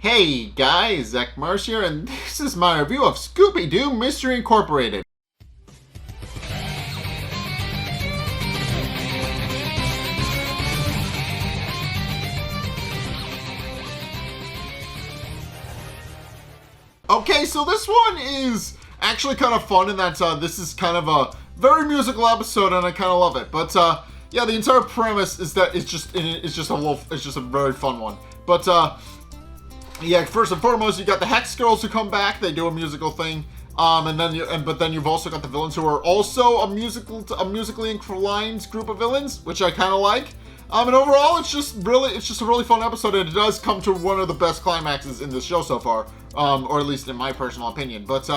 Hey guys, Zack here, and this is my review of Scooby-Doo Mystery Incorporated. Okay, so this one is actually kind of fun in that this is kind of a very musical episode, and I kind of love it. But yeah, the entire premise is that it's just a very fun one. But yeah, first and foremost, you got the Hex Girls who come back. They do a musical thing, but then you've also got the villains who are also a musically inclined group of villains, which I kind of like. And overall, it's just a really fun episode, and it does come to one of the best climaxes in this show so far, or at least in my personal opinion. But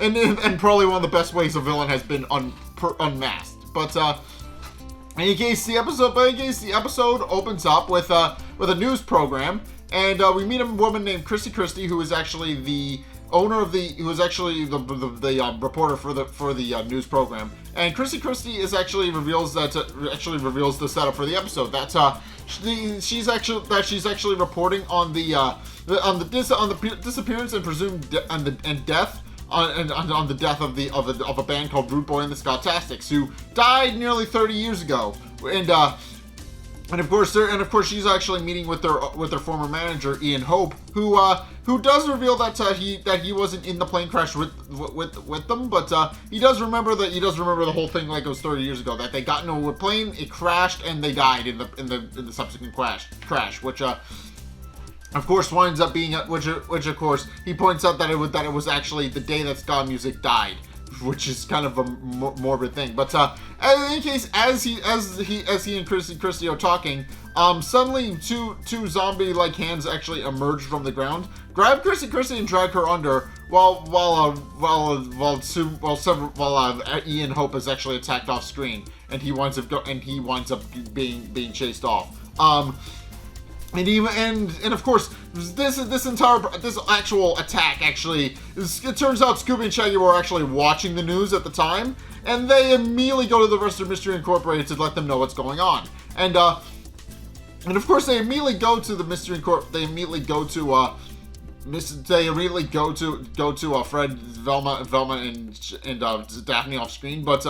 and probably one of the best ways a villain has been unmasked. But in any case, the episode opens up with a news program. And we meet a woman named Christy, who is actually the owner of the reporter for the news program. And Christy is reveals the setup for the episode. That she's actually reporting on the disappearance and presumed death on the death of a band called Rude Boy and the Ska-Tastics, who died nearly 30 years ago. And of course, she's actually meeting with their former manager, Ian Hope, who does reveal that he wasn't in the plane crash with them, but he does remember the whole thing like it was 30 years ago. That they got into a plane, it crashed, and they died in the subsequent crash, which of course winds up being which of course he points out that it was actually the day that ska music died, which is kind of a morbid thing. But in any case, as he and Christy are talking, suddenly two zombie-like hands actually emerge from the ground, grab Christy and drag her under, while Ian Hope is actually attacked off screen, and he winds up being chased off. And of course, this actual attack it turns out Scooby and Shaggy were actually watching the news at the time, and they immediately go to the rest of Mystery Incorporated to let them know what's going on. And of course, they immediately go to the Mystery Incorporated. They immediately go to Fred, Velma, and Daphne off screen. But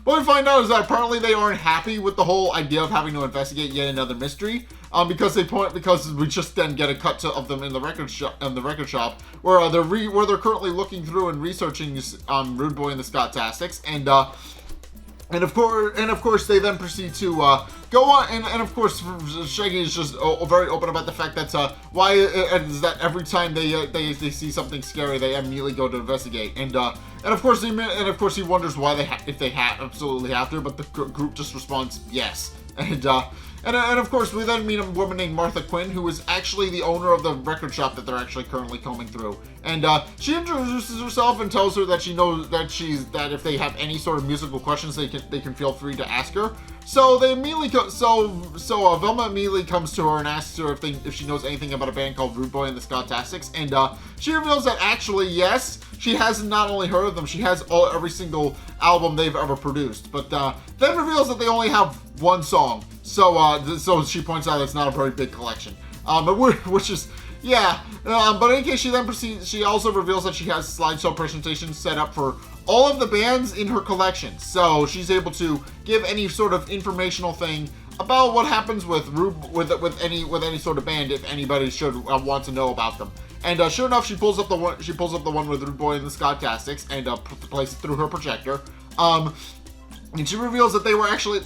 what we find out is that apparently they aren't happy with the whole idea of having to investigate yet another mystery. Because we just then get a cut of them in the record shop where they're currently looking through and researching Rude Boy and the Ska-Tastics, and of course they then proceed to go on, and of course Shaggy is just very open about the fact that why is that every time they see something scary they immediately go to investigate, and of course he wonders why if they absolutely have to, but the group just responds yes. And of course, we then meet a woman named Martha Quinn, who is actually the owner of the record shop that they're actually currently combing through. And she introduces herself and tells her that she knows that if they have any sort of musical questions, they can feel free to ask her. So they immediately Velma immediately comes to her and asks her if she knows anything about a band called Rude Boy and the Ska-Tastics, and she reveals that actually yes, she has not only heard of them, she has every single album they've ever produced, but then reveals that they only have one song. So she points out it's not a very big collection, which is yeah. But in any case, she also reveals that she has slideshow presentations set up for all of the bands in her collection, so she's able to give any sort of informational thing about what happens with any sort of band if anybody should want to know about them. And sure enough, she pulls up the one with Rude Boy and the Ska-Tastics and places it through her projector. And she reveals that they were actually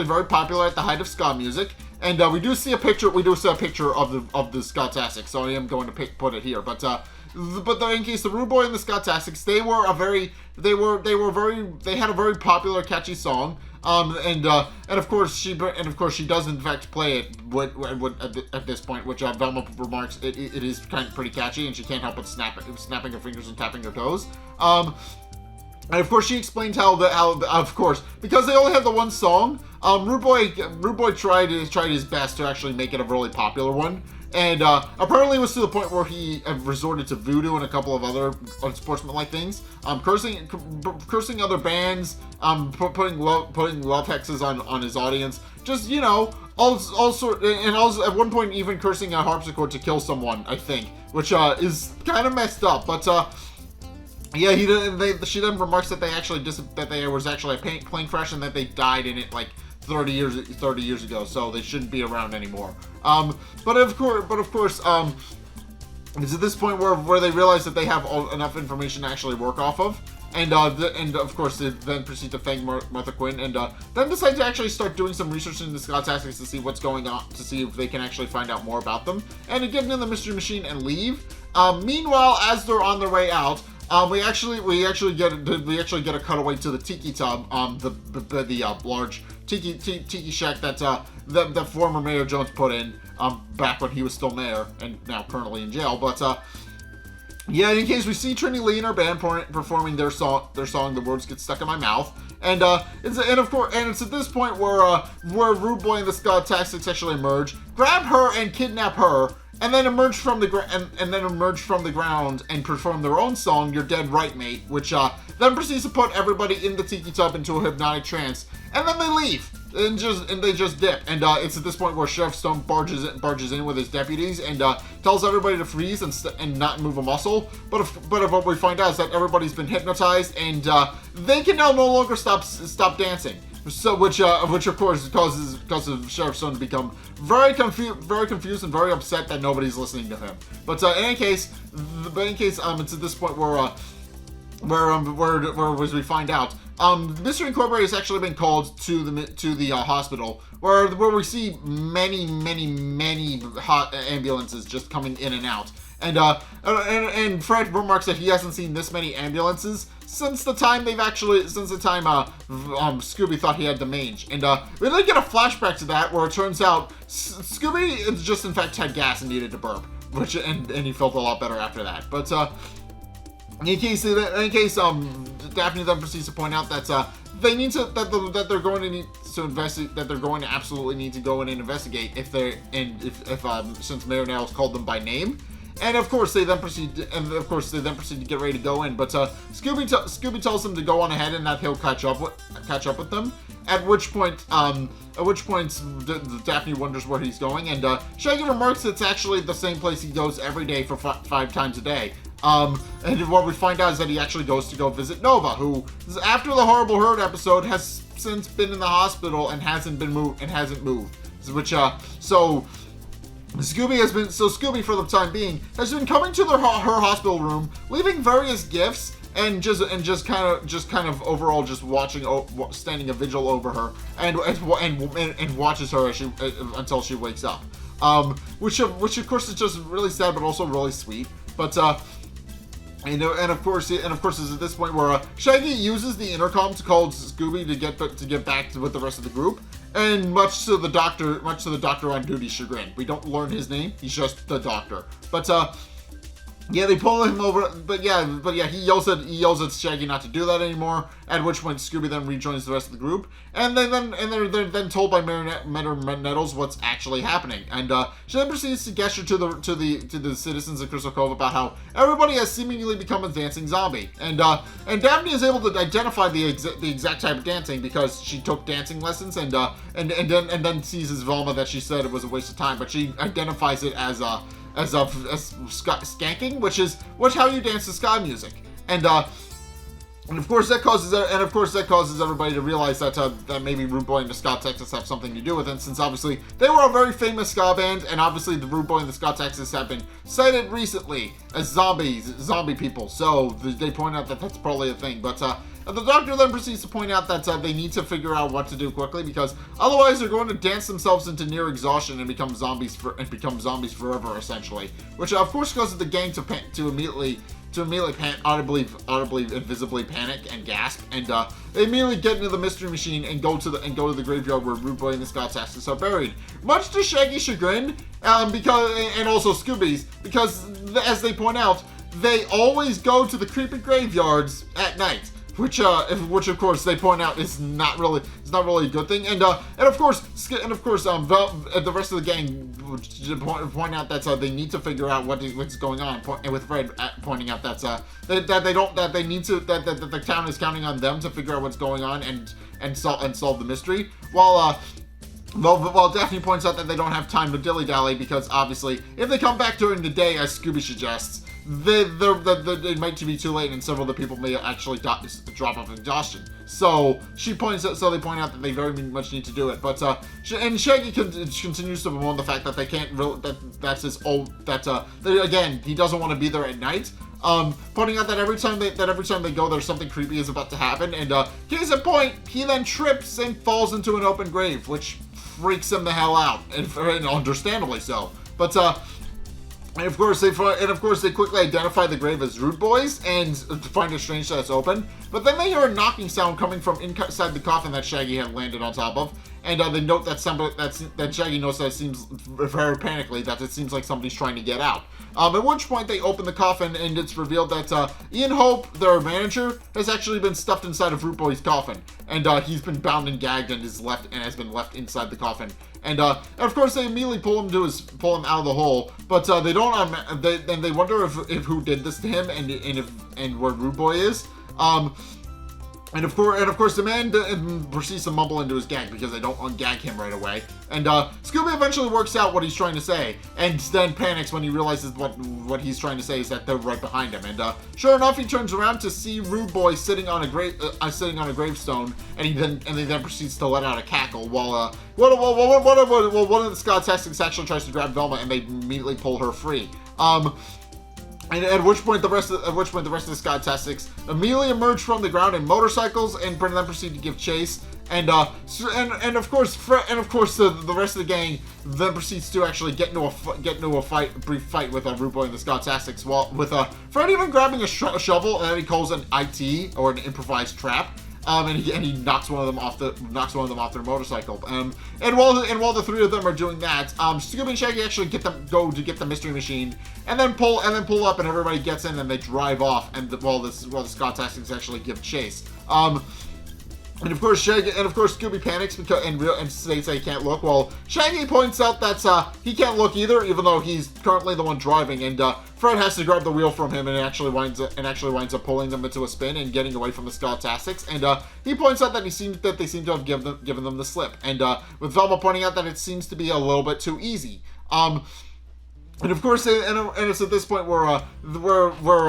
very popular at the height of ska music. And we do see a picture of the Ska-Tastics, so I am going to put it here. But in case the Rude Boy and the Ska-Tastics, they had a very popular, catchy song. And of course she does in fact play it at this point, which Velma remarks it is pretty catchy, and she can't help but snapping her fingers and tapping her toes. And of course, she explained how of course, because they only have the one song, Rude Boy tried his best to actually make it a really popular one, and apparently it was to the point where he resorted to voodoo and a couple of other unsportsmanlike things, cursing other bands, putting love hexes on his audience, just also at one point even cursing a harpsichord to kill someone, I think, which is kind of messed up. But yeah, she then remarks that there was actually a plane crash and that they died in it like 30 years ago, so they shouldn't be around anymore. But of course, it's at this point where they realize that they have enough information to actually work off of. And of course, they then proceed to thank Martha Quinn, and then decide to actually start doing some research into the Ska-Tastics to see what's going on, to see if they can actually find out more about them, and to get into the Mystery Machine and leave. Meanwhile, as they're on their way out, we actually get a cutaway to the Tiki Tub, the large Tiki shack that former Mayor Jones put in back when he was still mayor and now currently in jail, but. Yeah, in case we see Trinity Lee and her band performing their song, "The Words Get Stuck in My Mouth," and it's at this point where Rude Boy and the Ska-Tastics actually emerge, grab her and kidnap her, and then emerge from the ground and perform their own song, "You're Dead Right, Mate," which then proceeds to put everybody in the Tiki Tub into a hypnotic trance, and then they leave. And they just dip, and it's at this point where Sheriff Stone barges in with his deputies and tells everybody to freeze and not move a muscle. But what we find out is that everybody's been hypnotized, and they can now no longer stop dancing. So which of course causes Sheriff Stone to become very confused and very upset that nobody's listening to him. But in any case, it's at this point where as we find out, Mystery Incorporated has actually been called to the hospital, where we see many hot ambulances just coming in and out, and Fred remarks that he hasn't seen this many ambulances since the time Scooby thought he had the mange, and we then get a flashback to that where it turns out Scooby just in fact had gas and needed to burp, and he felt a lot better after that, but. In case, Daphne then proceeds to point out that they're going to absolutely need to go in and investigate since Mayor Nails called them by name, and of course they then proceed to get ready to go in. But Scooby tells them to go on ahead and that he'll catch up with them. At which point Daphne wonders where he's going, and Shaggy remarks it's actually the same place he goes every day for 5 times a day. And what we find out is that he actually goes to go visit Nova, who, after the Horrible Herd episode, has since been in the hospital and hasn't moved. Which, so Scooby, for the time being, has been coming to her hospital room, leaving various gifts, and just kind of overall just standing a vigil over her, and watches her until she wakes up. Which of course is just really sad, but also really sweet. But and of course, is at this point where Shaggy uses the intercom to call Scooby to get back with the rest of the group, and much to the doctor on duty's chagrin. We don't learn his name; he's just the doctor. But yeah, they pull him over. But yeah, he yells at Shaggy not to do that anymore. At which point, Scooby then rejoins the rest of the group, and they're then told by Mayor Nettles what's actually happening. And she then proceeds to gesture to the citizens of Crystal Cove about how everybody has seemingly become a dancing zombie. And Daphne is able to identify the exact type of dancing because she took dancing lessons, and then sees as Velma that she said it was a waste of time, but she identifies it as skanking, which is how you dance to ska music, and of course that causes everybody to realize that maybe Rude Boy and the Ska-Tastics have something to do with it, since obviously they were a very famous ska band, and obviously the Rude Boy and the Ska-Tastics have been cited recently as zombie people, so they point out that that's probably a thing, but the doctor then proceeds to point out that they need to figure out what to do quickly, because otherwise they're going to dance themselves into near exhaustion and become zombies forever, essentially. Which of course causes the gang to immediately audibly and visibly panic and gasp, and they immediately get into the Mystery Machine and go to the graveyard where Rude Boy and the Ska-Tastics are buried. Much to Shaggy's chagrin, and also Scooby's, because as they point out, they always go to the creepy graveyards at night. Which of course they point out is not really a good thing, and of course the rest of the gang point out that they need to figure out what's going on, and with Fred pointing out that the town is counting on them to figure out what's going on and solve the mystery, while Well, Daphne points out that they don't have time to dilly-dally because, obviously, if they come back during the day, as Scooby suggests, it might be too late and several of the people may actually drop off exhaustion. So they point out that they very much need to do it. But, and Shaggy continues to bemoan the fact that they can't again, he doesn't want to be there at night. Pointing out that every time they go, there's something creepy is about to happen. And, case in point, he then trips and falls into an open grave, which freaks him the hell out, and understandably so. But, and of course they quickly identify the grave as Rude Boy's and find it strange that it's open. But then they hear a knocking sound coming from inside the coffin that Shaggy had landed on top of, and they note that Shaggy notes that it seems very panically that it seems like somebody's trying to get out. At which point they open the coffin and it's revealed that Ian Hope, their manager, has actually been stuffed inside of Rude Boy's coffin, and he's been bound and gagged and has been left inside the coffin. And of course they immediately pull him out of the hole, but they don't. They wonder if who did this to him and where Rude Boy is. And of course, the man proceeds to mumble into his gag because they don't ungag him right away. And Scooby eventually works out what he's trying to say, and then panics when he realizes what he's trying to say is that they're right behind him. And sure enough, he turns around to see Rude Boy sitting on a gravestone, and he then proceeds to let out a cackle while one of the Ska-Tastics actually tries to grab Velma, and they immediately pull her free. And at which point the rest of the Ska-Tastics immediately emerge from the ground in motorcycles and then proceed to give chase. And of course the rest of the gang then proceeds to actually get into a brief fight with Rude Boy and the Ska-Tastics, with Fred even grabbing a shovel that he calls an IT, or an improvised trap. And he knocks one of them off their motorcycle. And while the three of them are doing that, Scooby and Shaggy actually go to get the mystery machine, and then pull up, and everybody gets in, and they drive off. And while the Ska-Tastics actually give chase. And of course Scooby panics and states that he can't look. Well, Shaggy points out that he can't look either, even though he's currently the one driving. And Fred has to grab the wheel from him, and actually winds up pulling them into a spin and getting away from the Ska-Tastics. And he points out that they seem to have given them the slip. And with Velma pointing out that it seems to be a little bit too easy. And of course, and it's at this point where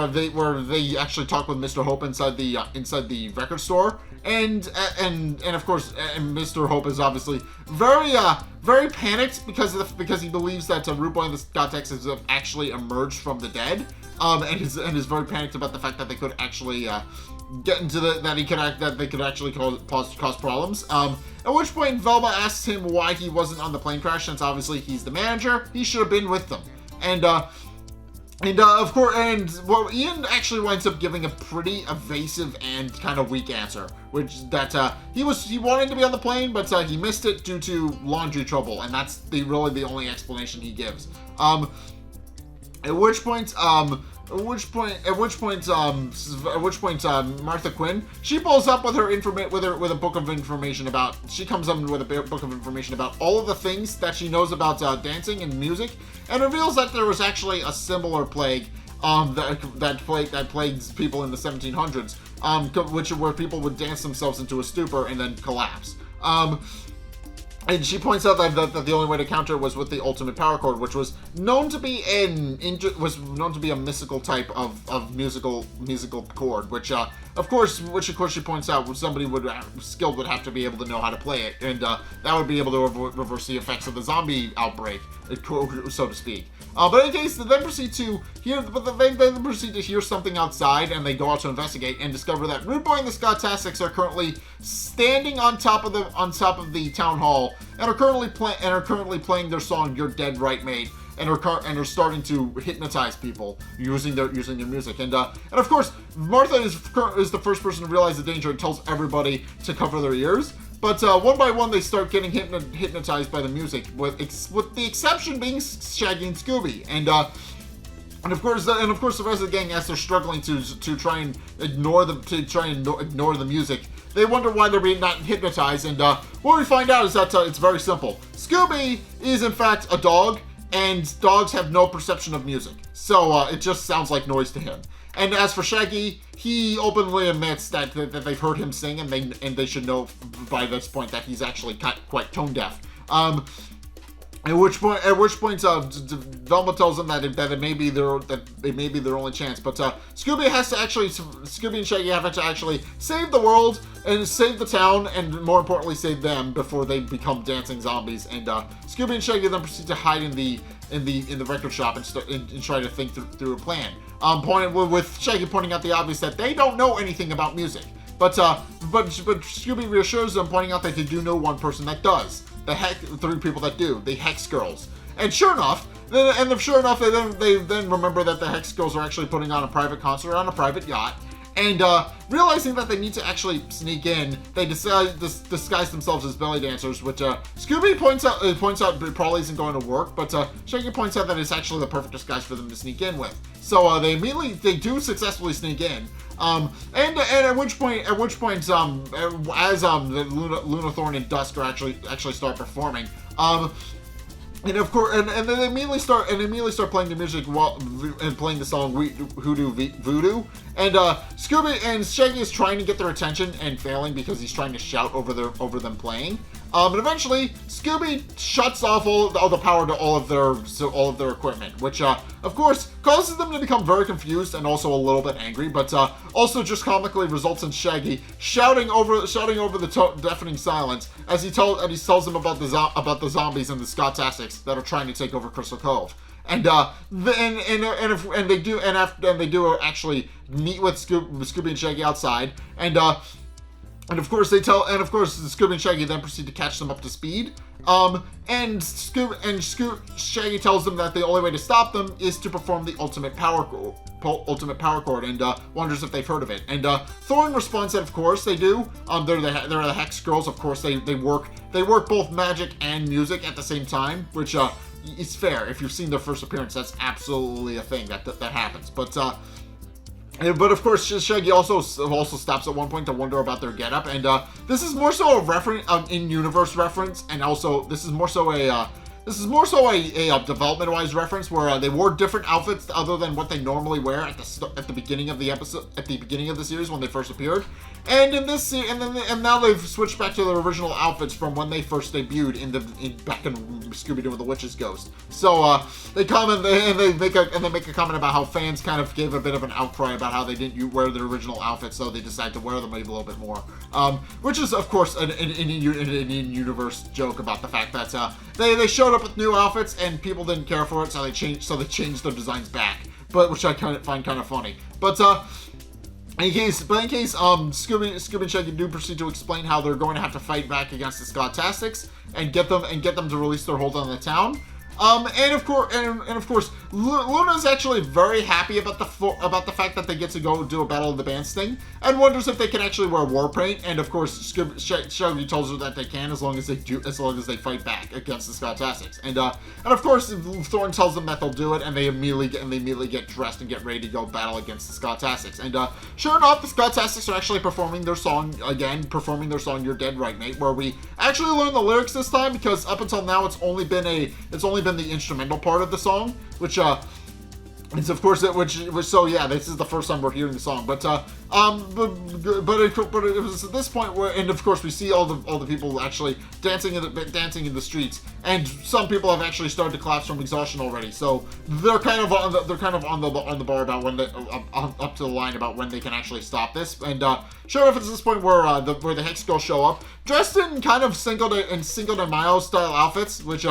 they actually talk with Mr. Hope inside the record store, and of course, Mr. Hope is obviously very panicked because he believes that Rude Boy and the Ska-Tastics have actually emerged from the dead, and is very panicked about the fact that they could actually they could actually cause problems. At which point Velma asks him why he wasn't on the plane crash, since obviously he's the manager. He should have been with them. And of course, Ian actually winds up giving a pretty evasive and kind of weak answer, which that he wanted to be on the plane, but he missed it due to laundry trouble, and that's really the only explanation he gives. At which point, Martha Quinn, she pulls up with a book of information about. She comes up with a book of information about all of the things that she knows about dancing and music, and reveals that there was actually a similar plague that plagues people in the 1700s, where people would dance themselves into a stupor and then collapse. And she points out that the only way to counter it was with the ultimate power chord, which was known to be a mystical type of musical chord, which of course she points out somebody skilled would have to be able to know how to play it, and that would be able to reverse the effects of the zombie outbreak, so to speak. But in case, they then proceed to hear something outside, and they go out to investigate and discover that Rude Boy and the Ska-Tastics are currently standing on top of the town hall, and are currently playing their song "You're Dead Right Mate," and are starting to hypnotize people using their music. And of course, Martha is the first person to realize the danger and tells everybody to cover their ears. But one by one, they start getting hypnotized by the music, with the exception being Shaggy and Scooby. And of course, the rest of the gang, as they're struggling to try and ignore the music, they wonder why they're being not hypnotized. And what we find out is that it's very simple. Scooby is in fact a dog, and dogs have no perception of music, so it just sounds like noise to him. And as for Shaggy, he openly admits that they've heard him sing, and they should know by this point that he's actually quite tone deaf. At which point, Velma tells them that it may be their only chance. But Scooby and Shaggy have to actually save the world and save the town, and more importantly, save them before they become dancing zombies. And Scooby and Shaggy then proceed to hide in the record shop and try to think through a plan. With Shaggy pointing out the obvious that they don't know anything about music. But Scooby reassures them, pointing out that they do know one person that does. Three people that do, the Hex Girls. And sure enough, they then remember that the Hex Girls are actually putting on a private concert on a private yacht. And realizing that they need to actually sneak in, they decide to disguise themselves as belly dancers, which Scooby points out it probably isn't going to work, but Shaggy points out that it's actually the perfect disguise for them to sneak in with. So they do successfully sneak in. And at which point, as Luna Thorne and Dusk are actually start performing. And of course, and then they immediately start playing the music and playing the song Voodoo. And Scooby and Shaggy is trying to get their attention and failing because he's trying to shout over them playing. And eventually, Scooby shuts off all the power to all of their equipment, which of course causes them to become very confused and also a little bit angry, but also just comically results in Shaggy shouting over the deafening silence as he tells them about the zombies and the Ska-Tastics that are trying to take over Crystal Cove. And they do actually meet with Scooby and Shaggy outside, and of course Scooby and Shaggy then proceed to catch them up to speed. Shaggy tells them that the only way to stop them is to perform the ultimate power chord, and wonders if they've heard of it. And Thorne responds that of course they do. They're the Hex Girls. Of course they work both magic and music at the same time, which is fair. If you've seen their first appearance, that's absolutely a thing that happens. But of course, Shaggy also stops at one point to wonder about their getup, and this is more so a reference, in-universe reference, and also this is more so a development-wise reference where they wore different outfits other than what they normally wear at the beginning of the episode, at the beginning of the series when they first appeared, and now they've switched back to their original outfits from when they first debuted back in Scooby-Doo and the Witch's Ghost. So they comment and they make a comment about how fans kind of gave a bit of an outcry about how they didn't wear their original outfits, so they decided to wear them maybe a little bit more, which is of course an in-universe joke about the fact that they showed up with new outfits and people didn't care for it, so they changed their designs back, which I find kind of funny. But in case Scooby and Shaggy do proceed to explain how they're going to have to fight back against the Ska-Tastics and get them to release their hold on the town. And of course, Luna's actually very happy about the fact that they get to go do a Battle of the Bands thing, and wonders if they can actually wear war paint. And of course, Shaggy tells her that they can as long as they fight back against the Ska-Tastics. And of course, Thorne tells them that they'll do it, and they immediately get dressed and get ready to go battle against the Ska-Tastics. And sure enough, the Ska-Tastics are actually performing their song "You're Dead Right, Mate," where we actually learn the lyrics this time, because up until now it's only been the instrumental part of the song, which it's of course so yeah, this is the first time we're hearing the song, but it was at this point where, and of course we see all the people actually dancing in the streets, and some people have actually started to collapse from exhaustion already, so they're kind of on the bar about when up to the line about when they can actually stop this. And sure enough, it's this point where the Hex Girls show up dressed in kind of Cinco de Mayo style outfits, which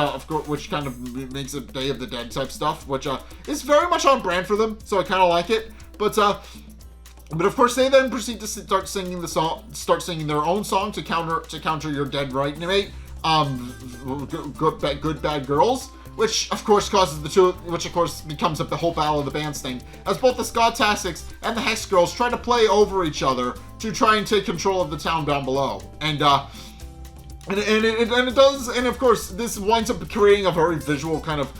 kind of makes it Day of the Dead type stuff, which is very much on brand for them, so I kind of like it. But of course, they then proceed to start singing their own song to counter "You're Dead Right, Mate." Good Bad Girls, which of course becomes the whole Battle of the Bands thing, as both the Ska-Tastics and the Hex Girls try to play over each other to try and take control of the town down below. And it does, and of course this winds up creating a very visual kind of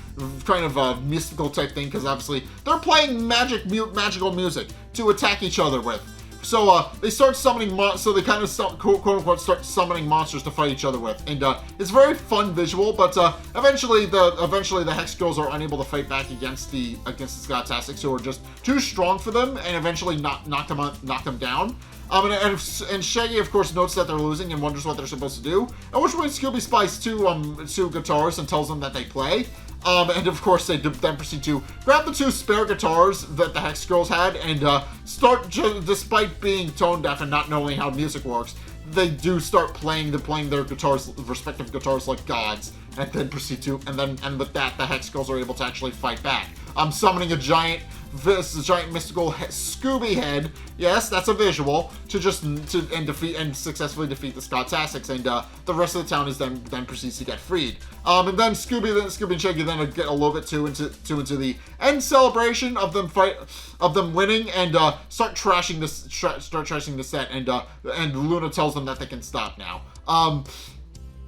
mystical type thing, because obviously they're playing magical music to attack each other with. So they start summoning so they kind of quote unquote start summoning monsters to fight each other with, and it's a very fun visual. But eventually the Hex Girls are unable to fight back against the Ska-Tastics, who are just too strong for them, and eventually knock them down. And Shaggy, of course, notes that they're losing and wonders what they're supposed to do. At which point Scooby spies two guitars and tells them that they play. And of course, they then proceed to grab the two spare guitars that the Hex Girls had and start, despite being tone deaf and not knowing how music works, they do start playing their respective guitars like gods, and then proceed to, and with that, the Hex Girls are able to actually fight back. Summoning a giant mystical Scooby head, yes, that's a visual, to successfully defeat the Ska-Tastics, and the rest of the town is then proceeds to get freed. And then Scooby and Shaggy then get a little bit too into the end celebration of them winning, and start trashing the set, and Luna tells them that they can stop now.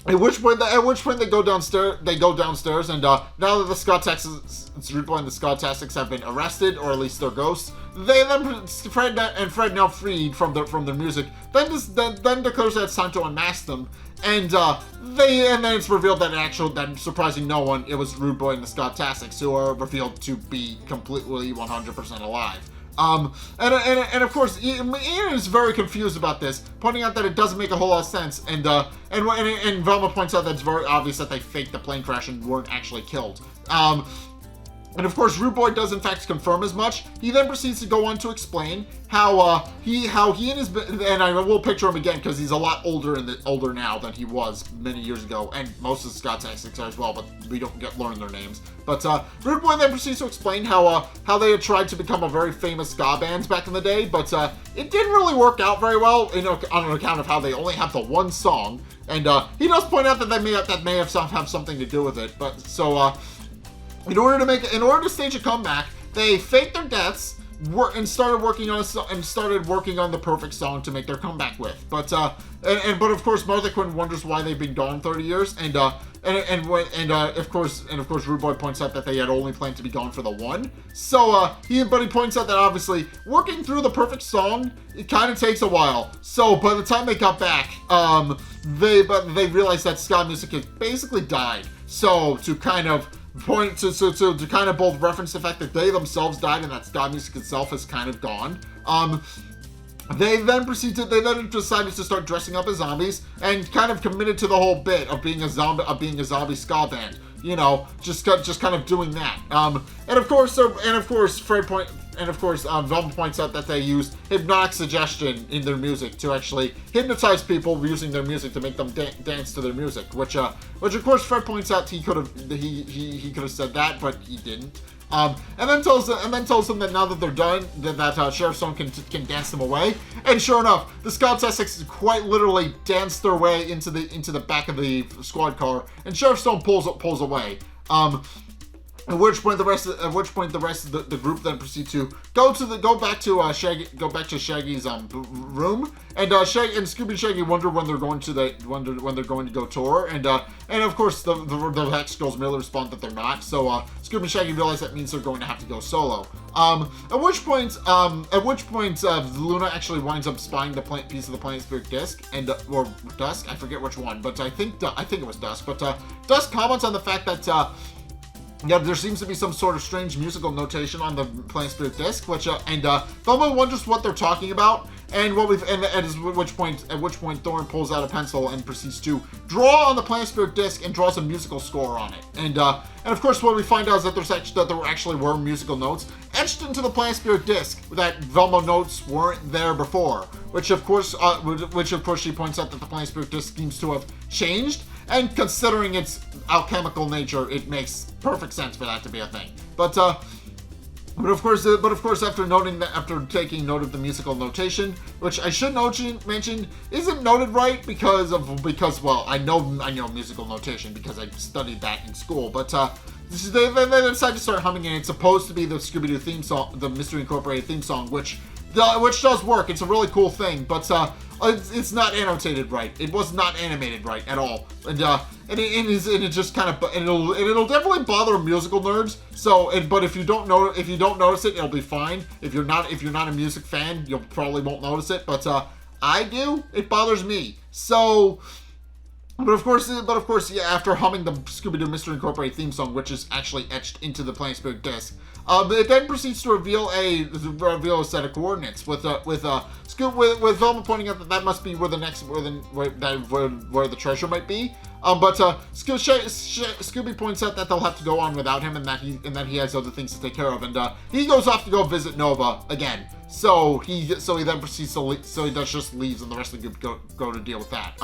At which point they go downstairs, and now that the Rude Boy and the Ska-Tastics have been arrested, or at least their ghosts, Fred now freed from their music, then declares that it's time to unmask them, and then it's revealed that surprising no one, it was Rude Boy and the Ska-Tastics, who are revealed to be completely 100% alive. And of course, Ian is very confused about this, pointing out that it doesn't make a whole lot of sense, and Velma points out that it's very obvious that they faked the plane crash and weren't actually killed. And of course, Rude Boy does in fact confirm as much. He then proceeds to go on to explain how he and his, and I will picture him again because he's a lot older now than he was many years ago, and most of the Ska-Tastics are as well, but we don't learn their names. But Rude Boy then proceeds to explain how they had tried to become a very famous ska band back in the day, but it didn't really work out very well, on account of how they only have the one song, and he does point out that that may have something to do with it. But so. In order to stage a comeback, they faked their deaths and started working on the perfect song to make their comeback with. But but of course, Martha Quinn wonders why they've been gone 30 years, and of course Rude Boy points out that they had only planned to be gone for the one. So he points out that obviously working through the perfect song, it kind of takes a while. So by the time they got back, they realized that ska music had basically died. So to kind of both reference the fact that they themselves died and that ska music itself is kind of gone. They then decided to start dressing up as zombies and kind of committed to the whole bit of being a zombie ska band. Just kind of doing that. And of course, Velma points out that they use hypnotic suggestion in their music to actually hypnotize people using their music to make them dance to their music. Which of course Fred points out he could have said that, but he didn't. And then tells them that now that they're done, that Sheriff Stone can dance them away. And sure enough, the Ska-Tastics quite literally dance their way into the back of the squad car, and Sheriff Stone pulls away. At which point the rest of the group then proceed to go back to Shaggy's room, and Scooby and Shaggy wonder when they're going to go tour, and of course the Hex Girls merely respond that they're not. So Scooby and Shaggy realize that means they're going to have to go solo. At which point Luna actually winds up spying the piece of the Planet Spirit disc, or Dusk, I forget which one, but I think it was Dusk. But Dusk comments on the fact that. There seems to be some sort of strange musical notation on the Planet Spirit disc, Velma wonders what they're talking about, at which point Thorn pulls out a pencil and proceeds to draw on the Planet Spirit disc and draws a musical score on it. And of course, what we find out is that there actually were musical notes etched into the Planet Spirit disc that Velma notes weren't there before, which of course she points out that the Planet Spirit disc seems to have changed. And considering its alchemical nature, it makes perfect sense for that to be a thing. But of course, after taking note of the musical notation, which I should mention isn't noted right because I know musical notation because I studied that in school. But they decide to start humming, and it's supposed to be the Scooby-Doo theme song, the Mystery Incorporated theme song, which which does work. It's a really cool thing, but it's not annotated right. It was not animated right at all, and it just kind of, and it'll definitely bother musical nerds. So, but if you don't notice it, it'll be fine. If you're not a music fan, you'll probably won't notice it. But I do. It bothers me. So. But of course, yeah, after humming the Scooby-Doo Mystery Incorporated theme song, which is actually etched into the Playing Spirit disc, it then proceeds to reveal a set of coordinates with Velma pointing out that must be where the treasure might be. But Scooby points out that they'll have to go on without him, and that he has other things to take care of, and he goes off to go visit Nova again. So he then proceeds to just leaves, and the rest of the group go to deal with that.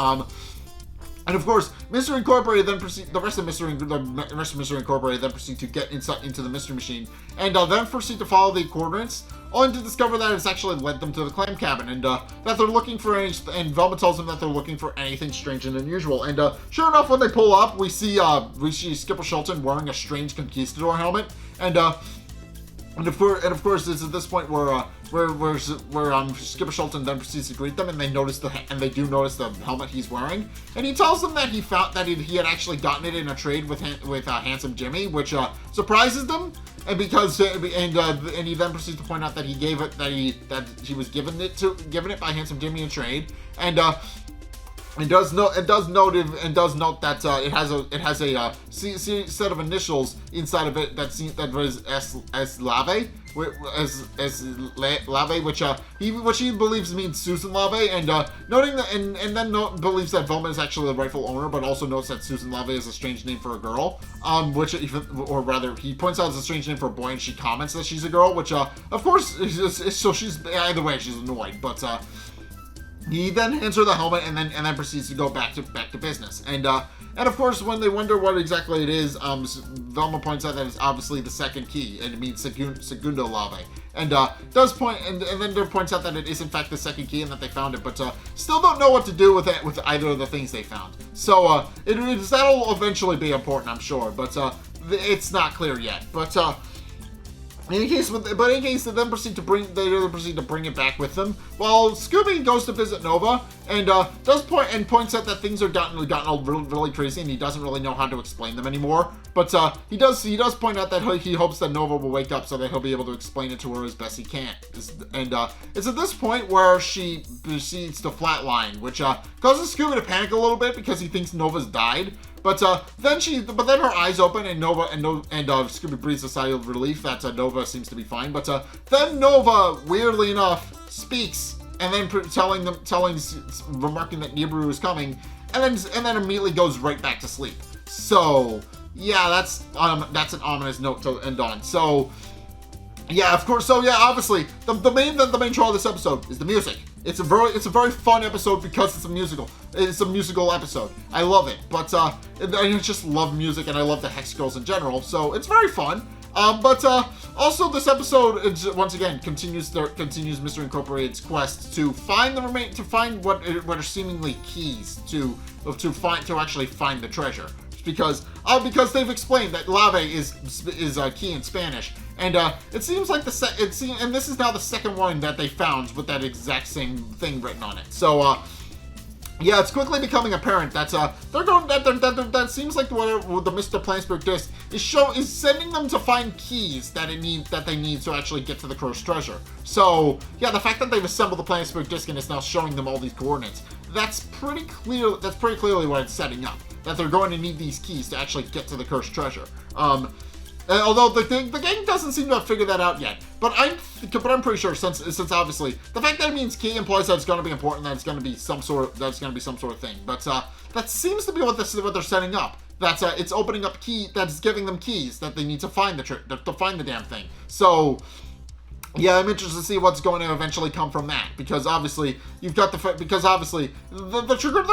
And of course, Mystery Incorporated then proceed. The rest of Mystery Incorporated then proceed to get inside into the Mystery Machine, and then proceed to follow the coordinates, only to discover that it's actually led them to the clam cabin, and that they're looking for and Velma tells them that they're looking for anything strange and unusual. And sure enough, when they pull up, we see Skipper Shelton wearing a strange conquistador helmet, and of course, it's at this point where Skipper Shelton then proceeds to greet them, and they do notice the helmet he's wearing, and he tells them that he found that he had actually gotten it in a trade with Handsome Jimmy, which surprises them, and because and he then proceeds to point out that he was given it by Handsome Jimmy in trade, and does note that it has a set of initials inside of it that was Lave, which he believes means Susan Lave, and noting that and then believes that Velma is actually the rightful owner, but also notes that Susan Lave is a strange name for a girl, he points out it's a strange name for a boy, and she comments that she's a girl, which of course so she's either way she's annoyed, but he then hands her the helmet and then proceeds to go back to business. And of course, when they wonder what exactly it is, Velma points out that it's obviously the second key, and it means Segundo Lave. And does point and then points out that it is in fact the second key and that they found it, but still don't know what to do with it with either of the things they found. So that'll eventually be important, I'm sure, but it's not clear yet. But in any case, they then proceed to bring it back with them. While Scooby goes to visit Nova and points out that things are gotten all really crazy, and he doesn't really know how to explain them anymore. But he does point out that he hopes that Nova will wake up so that he'll be able to explain it to her as best he can. And it's at this point where she proceeds to flatline, which causes Scooby to panic a little bit because he thinks Nova's died. But then her eyes open, and Scooby breathes a sigh of relief that Nova seems to be fine. But then Nova, weirdly enough, speaks, and then remarking that Nibiru is coming, and then immediately goes right back to sleep. So yeah, that's an ominous note to end on. So yeah, of course. So yeah, obviously the main draw of this episode is the music. It's a very fun episode because it's a musical. It's a musical episode. I love it, but I just love music, and I love the Hex Girls in general. So it's very fun. But also this episode once again continues Mystery Incorporated's quest to find what are seemingly keys to actually find the treasure. Because they've explained that Lave is key in Spanish, and it seems like and this is now the second one that they found with that exact same thing written on it. So yeah, it's quickly becoming apparent that that seems like the Mr. Planesburg disc is sending them to find keys that they need to actually get to the cursed treasure. So yeah, the fact that they've assembled the Planesburg disc and it's now showing them all these coordinates, that's pretty clearly what it's setting up. That they're going to need these keys to actually get to the cursed treasure. Although the gang doesn't seem to have figured that out yet, but I'm pretty sure since obviously the fact that it means key implies that it's going to be important, that it's going to be some sort of thing. But that seems to be what they're setting up. That's it's opening up that's giving them keys that they need to find to find the damn thing. So yeah, I'm interested to see what's going to eventually come from that, because obviously the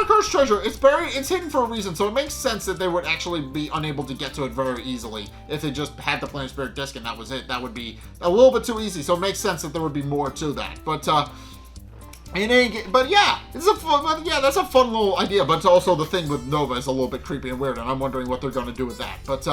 cursed treasure, it's hidden for a reason, so it makes sense that they would actually be unable to get to it very easily if they just had the Planet Spirit disc and that was it. That would be a little bit too easy, so it makes sense that there would be more to that. But yeah, that's a fun little idea. But also the thing with Nova is a little bit creepy and weird, and I'm wondering what they're going to do with that. But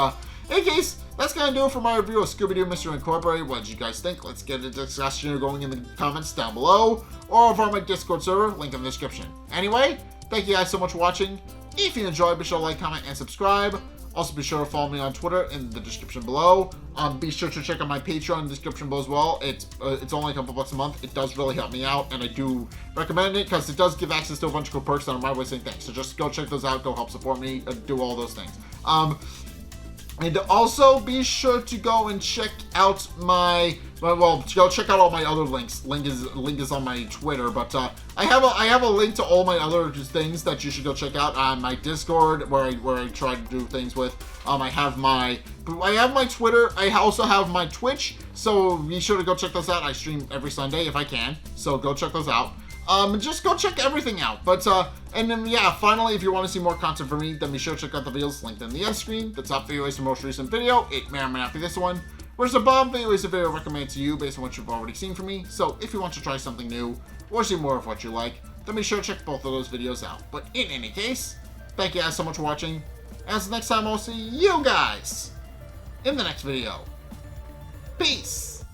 In any case, that's gonna do it for my review of Scooby-Doo Mystery Incorporated. What did you guys think? Let's get a discussion going in the comments down below, or over on my Discord server, link in the description. Anyway, thank you guys so much for watching. If you enjoyed, be sure to like, comment, and subscribe. Also, be sure to follow me on Twitter in the description below. Be sure to check out my Patreon in the description below as well. It's only a couple bucks a month. It does really help me out, and I do recommend it because it does give access to a bunch of cool perks that are my way of saying thanks. So just go check those out. Go help support me. Do all those things. And also be sure to go and check out go check out all my other links. Link is on my Twitter, but I have a link to all my other things that you should go check out on my Discord, where I try to do things with. I have my Twitter. I also have my Twitch, so be sure to go check those out. I stream every Sunday if I can, so go check those out. Just go check everything out. But, and then, yeah, finally, if you want to see more content from me, then be sure to check out the videos linked in the end screen. The top video is the most recent video. It may or may not be this one. Whereas the bottom video is a video recommended to you based on what you've already seen from me. So, if you want to try something new, or see more of what you like, then be sure to check both of those videos out. But in any case, thank you guys so much for watching. As next time, I'll see you guys in the next video. Peace!